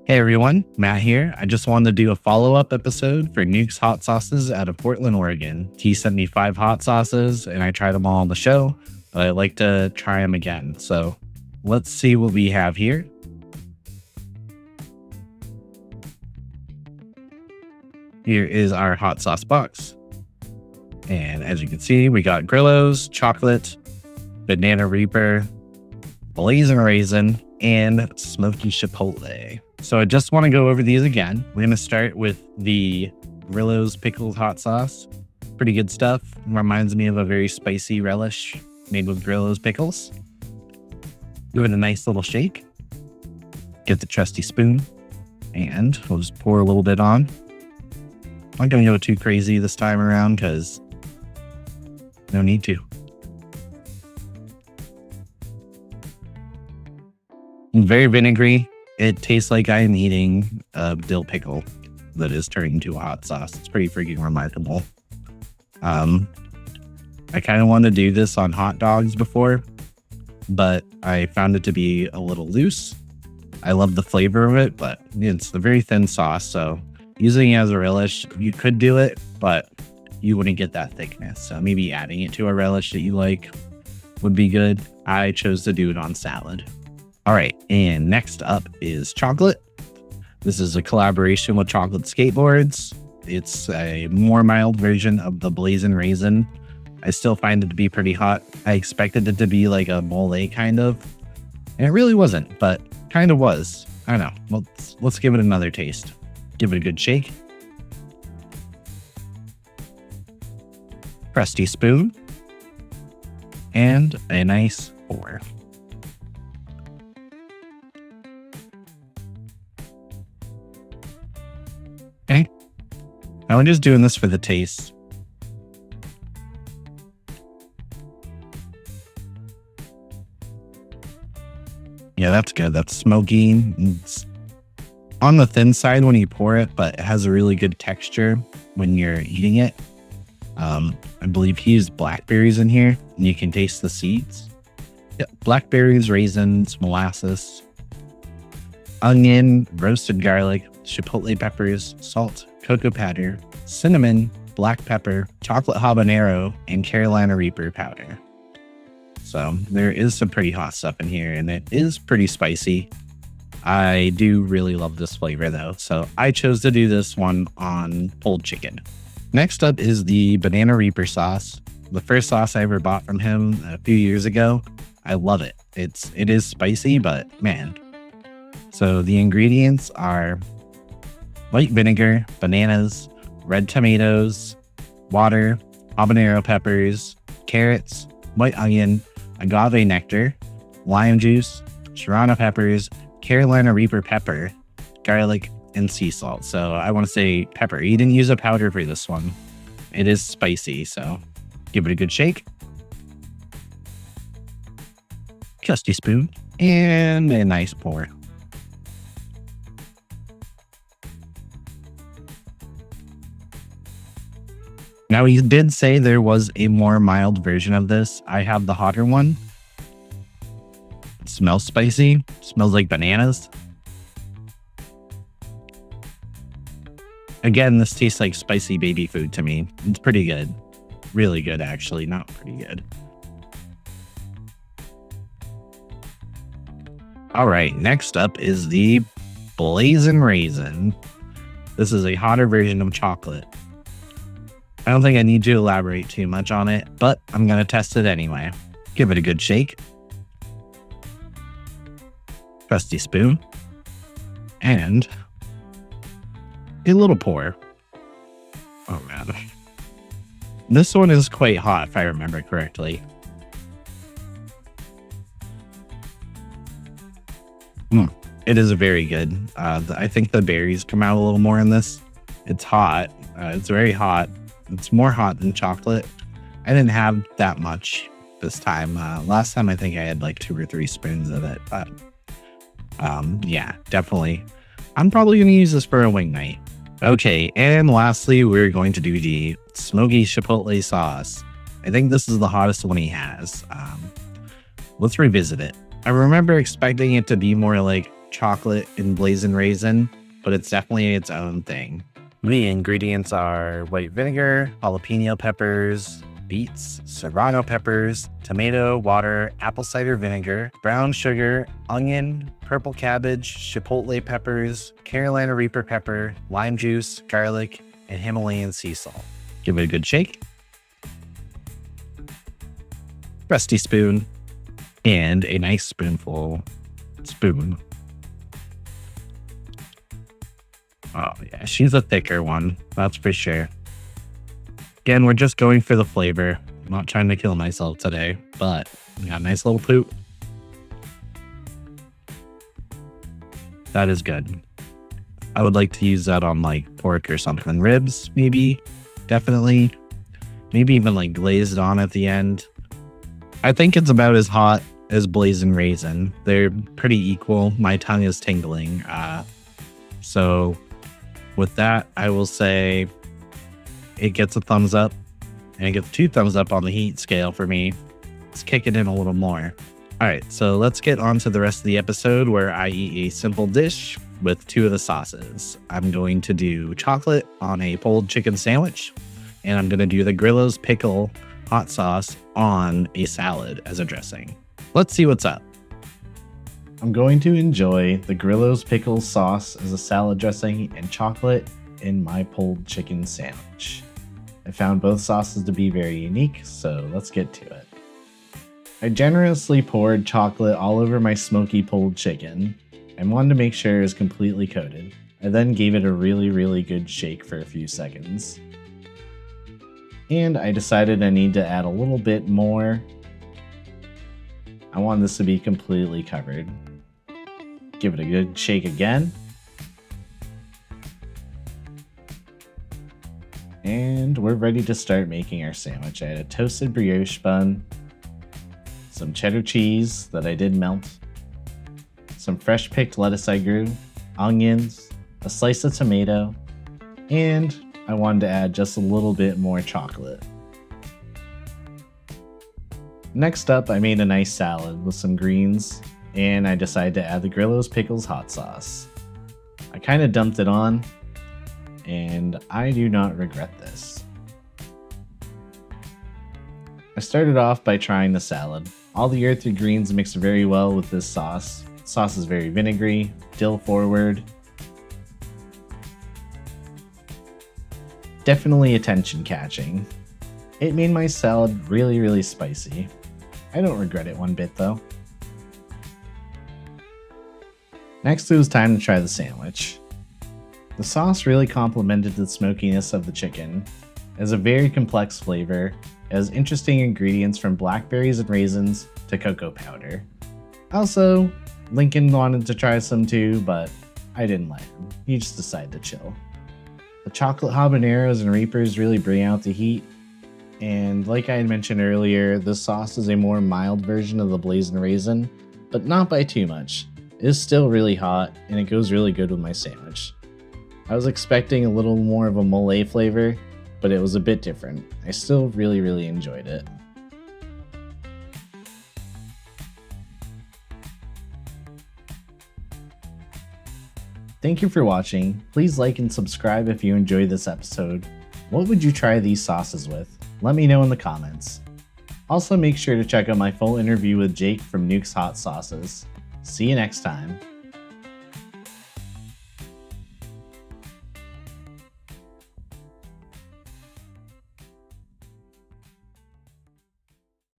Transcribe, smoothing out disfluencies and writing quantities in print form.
Hey everyone, Matt here. I just wanted to do a follow-up episode for Newks hot sauces out of Portland, Oregon. He sent me 5 hot sauces and I tried them all on the show, but I'd like to try them again. So let's see what we have here. Here is our hot sauce box. And as you can see, we got Grillo's, chocolate, banana reaper, Blazin Raisin, and Smokey Chipotle. So I just want to go over these again. We're going to start with the Grillo's Pickles hot sauce. Pretty good stuff. Reminds me of a very spicy relish made with Grillo's pickles. Give it a nice little shake. Get the trusty spoon. And we'll just pour a little bit on. I'm not going to go too crazy this time around because no need to. Very vinegary. It tastes like I'm eating a dill pickle that is turning into a hot sauce. It's pretty freaking remarkable. I kind of wanted to do this on hot dogs before, but I found it to be a little loose. I love the flavor of it, but it's a very thin sauce. So using it as a relish, you could do it, but you wouldn't get that thickness. So maybe adding it to a relish that you like would be good. I chose to do it on salad. All right, and next up is chocolate. This is a collaboration with Chocolate Skateboards. It's a more mild version of the Blazin Raisin. I still find it to be pretty hot. I expected it to be like a mole kind of, and it really wasn't, but kind of was. I don't know. Let's give it another taste. Give it a good shake. Crusty spoon. And a nice pour. Okay, now I'm just doing this for the taste. Yeah, that's good. That's smoky. It's on the thin side when you pour it, but it has a really good texture when you're eating it. I believe he used blackberries in here, and you can taste the seeds. Yep, blackberries, raisins, molasses, onion, roasted garlic, chipotle peppers, salt, cocoa powder, cinnamon, black pepper, chocolate habanero, and Carolina Reaper powder. So there is some pretty hot stuff in here, and it is pretty spicy. I do really love this flavor though, so I chose to do this one on pulled chicken. Next up is the Banana Reaper sauce. The first sauce I ever bought from him a few years ago. I love it. It is spicy, but man. So the ingredients are white vinegar, bananas, red tomatoes, water, habanero peppers, carrots, white onion, agave nectar, lime juice, serrano peppers, Carolina Reaper pepper, garlic, and sea salt. So I want to say pepper. He didn't use a powder for this one. It is spicy, so give it a good shake. Trusty spoon and a nice pour. Now, he did say there was a more mild version of this. I have the hotter one. It smells spicy. It smells like bananas. Again, this tastes like spicy baby food to me. It's pretty good. Really good, actually. Not pretty good. All right, next up is the Blazin Raisin. This is a hotter version of chocolate. I don't think I need to elaborate too much on it, but I'm going to test it anyway. Give it a good shake. Trusty spoon. And a little pour. Oh man. This one is quite hot if I remember correctly. It is very good. I think the berries come out a little more in this. It's hot. It's very hot. It's more hot than chocolate. I didn't have that much this time. Last time I think I had like 2 or 3 spoons of it, but yeah, definitely. I'm probably going to use this for a wing night. Okay, and lastly, we're going to do the Smokey Chipotle sauce. I think this is the hottest one he has. Let's revisit it. I remember expecting it to be more like chocolate and Blazin Raisin, but it's definitely its own thing. The ingredients are white vinegar, jalapeno peppers, beets, serrano peppers, tomato, water, apple cider vinegar, brown sugar, onion, purple cabbage, chipotle peppers, Carolina Reaper pepper, lime juice, garlic, and Himalayan sea salt. Give it a good shake. Rusty spoon and a nice spoon. Oh yeah, she's a thicker one, that's for sure. Again, we're just going for the flavor. I'm not trying to kill myself today, but we got a nice little poop. That is good. I would like to use that on like pork or something. Ribs, maybe, definitely. Maybe even like glazed on at the end. I think it's about as hot as Blazin Raisin. They're pretty equal. My tongue is tingling. So with that, I will say it gets a thumbs up, and it gets 2 thumbs up on the heat scale for me. Let's kick it in a little more. All right, so let's get on to the rest of the episode where I eat a simple dish with 2 of the sauces. I'm going to do chocolate on a pulled chicken sandwich, and I'm going to do the Grillo's pickle hot sauce on a salad as a dressing. Let's see what's up. I'm going to enjoy the Grillo's pickle sauce as a salad dressing and chocolate in my pulled chicken sandwich. I found both sauces to be very unique, so let's get to it. I generously poured chocolate all over my smoky pulled chicken and wanted to make sure it was completely coated. I then gave it a really good shake for a few seconds. And I decided I need to add a little bit more. I want this to be completely covered. Give it a good shake again. And we're ready to start making our sandwich. I had a toasted brioche bun, some cheddar cheese that I did melt, some fresh picked lettuce I grew, onions, a slice of tomato, and I wanted to add just a little bit more chocolate. Next up, I made a nice salad with some greens, and I decided to add the Grillo's Pickles hot sauce. I kind of dumped it on, and I do not regret this. I started off by trying the salad. All the earthy greens mix very well with this sauce. The sauce is very vinegary, dill forward. Definitely attention catching. It made my salad really spicy. I don't regret it one bit though. Next, it was time to try the sandwich. The sauce really complemented the smokiness of the chicken. It has a very complex flavor. It has interesting ingredients from blackberries and raisins to cocoa powder. Also, Lincoln wanted to try some too, but I didn't let him. He just decided to chill. The chocolate habaneros and reapers really bring out the heat. And like I had mentioned earlier, this sauce is a more mild version of the Blazin Raisin, but not by too much. It is still really hot, and it goes really good with my sandwich. I was expecting a little more of a mole flavor, but it was a bit different. I still really enjoyed it. Thank you for watching. Please like and subscribe if you enjoyed this episode. What would you try these sauces with? Let me know in the comments. Also, make sure to check out my full interview with Jake from Newks Hot Sauces. See you next time.